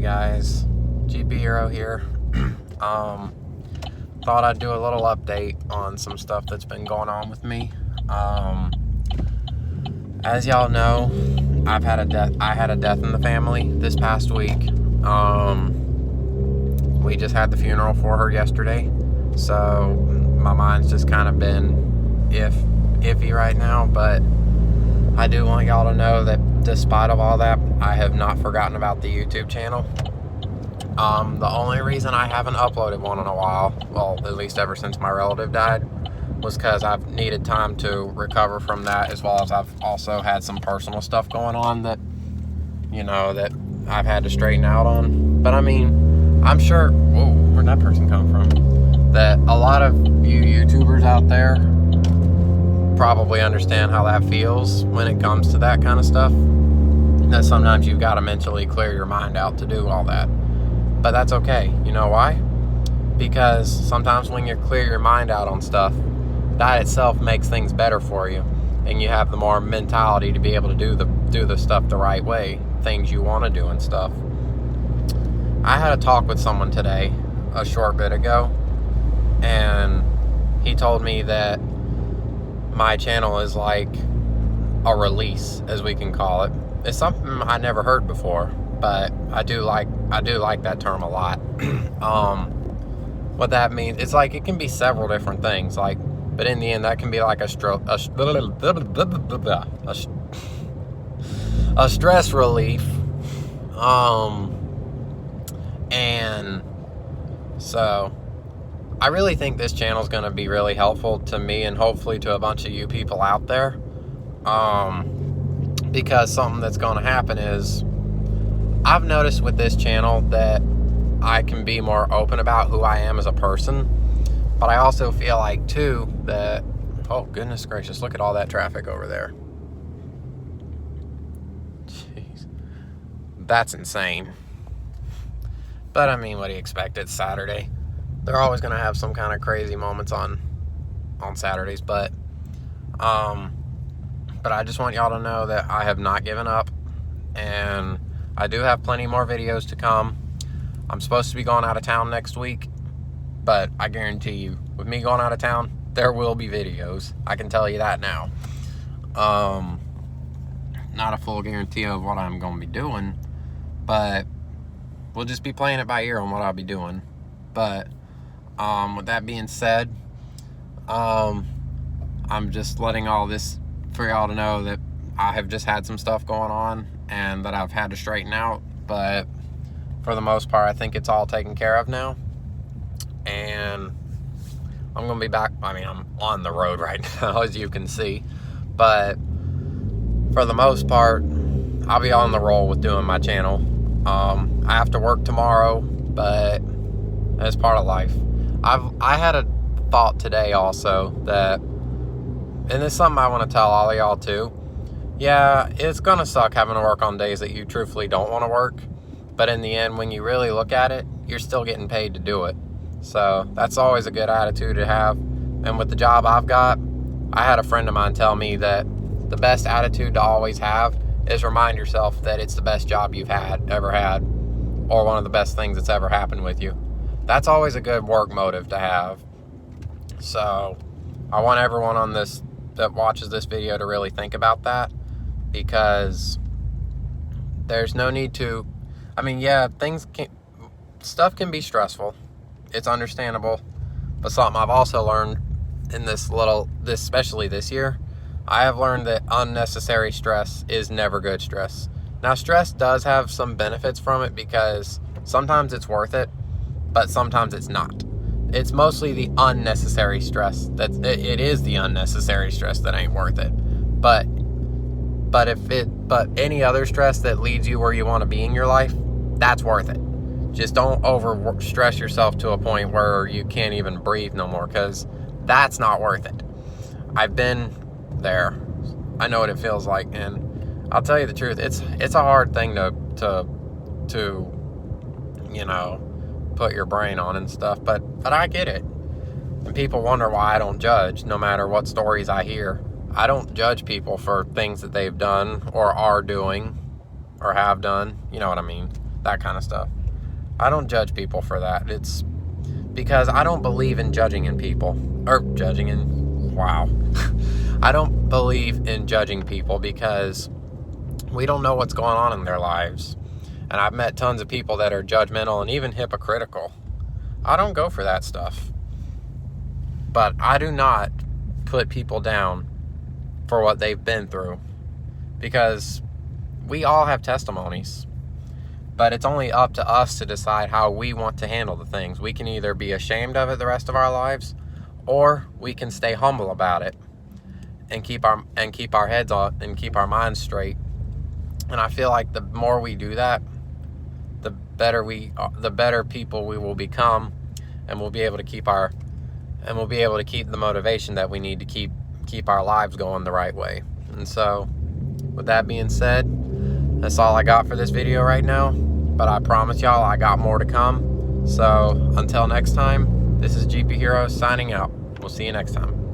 Hey guys, GP Hero here. Thought I'd do a little update on some stuff that's been going on with me. As y'all know, I had a death in the family this past week. We just had the funeral for her yesterday, so my mind's just kind of been iffy right now, but I do want y'all to know that despite of all that, I have not forgotten about the YouTube channel. The only reason I haven't uploaded one in a while, well, at least ever since my relative died, was because I've needed time to recover from that, as well as I've also had some personal stuff going on that, that I've had to straighten out on. But I mean, I'm sure, whoa, where'd that person come from? That a lot of you YouTubers out there probably understand how that feels when it comes to that kind of stuff. That sometimes you've got to mentally clear your mind out to do all that. But that's okay. You know why? Because sometimes when you clear your mind out on stuff, that itself makes things better for you, and you have the more mentality to be able to do the stuff the right way, things you want to do and stuff. I had a talk with someone today, a short bit ago, and he told me that my channel is like a release, as we can call it. It's something I never heard before, but I do like that term a lot. What that means, it's like it can be several different things, but in the end, that can be like a stress relief. And so I really think this channel is going to be really helpful to me and hopefully to a bunch of you people out there. Because something that's going to happen is, I've noticed with this channel that I can be more open about who I am as a person, but I also feel like too that, oh goodness gracious, look at all that traffic over there. Jeez, that's insane. But I mean, what do you expect? It's Saturday. They're always going to have some kind of crazy moments on Saturdays, but I just want y'all to know that I have not given up, and I do have plenty more videos to come. I'm supposed to be going out of town next week, but I guarantee you, with me going out of town, there will be videos. I can tell you that now. Not a full guarantee of what I'm going to be doing, but we'll just be playing it by ear on what I'll be doing. But with that being said, I'm just letting all this for y'all to know that I have just had some stuff going on and that I've had to straighten out, but for the most part, I think it's all taken care of now, and I'm going to be back. I mean, I'm on the road right now, as you can see, but for the most part, I'll be on the roll with doing my channel. I have to work tomorrow, but that's part of life. I had a thought today also that, and it's something I want to tell all of y'all too. Yeah, it's gonna suck having to work on days that you truthfully don't want to work, but in the end, when you really look at it, you're still getting paid to do it. So that's always a good attitude to have. And with the job I've got, I had a friend of mine tell me that the best attitude to always have is remind yourself that it's the best job you've ever had, or one of the best things that's ever happened with you. That's always a good work motive to have. So I want everyone on this that watches this video to really think about that, because there's no need to, I mean, yeah, stuff can be stressful. It's understandable. But something I've also learned in especially this year, I have learned that unnecessary stress is never good stress. Now, stress does have some benefits from it, because sometimes it's worth it, but sometimes it's not. It's mostly the unnecessary stress it is the unnecessary stress that ain't worth it. But any other stress that leads you where you want to be in your life, that's worth it. Just don't over stress yourself to a point where you can't even breathe no more, because that's not worth it. I've been there. I know what it feels like, and I'll tell you the truth, it's a hard thing to put your brain on and stuff, but I get it. And people wonder why I don't judge, no matter what stories I hear. I don't judge people for things that they've done or are doing or have done. You know what I mean? that kind of stuff. I don't judge people for that. It's because I don't believe in judging in people. Or judging in... Wow. I don't believe in judging people because we don't know what's going on in their lives. And I've met tons of people that are judgmental and even hypocritical. I don't go for that stuff. But I do not put people down for what they've been through. Because we all have testimonies. But it's only up to us to decide how we want to handle the things. We can either be ashamed of it the rest of our lives, or we can stay humble about it and keep our heads up and keep our minds straight. And I feel like the more we do that, the better people we will become, and we'll be able to keep the motivation that we need to keep our lives going the right way. And so, with that being said, that's all I got for this video right now. But I promise y'all I got more to come. So until next time, this is GP Hero signing out. We'll see you next time.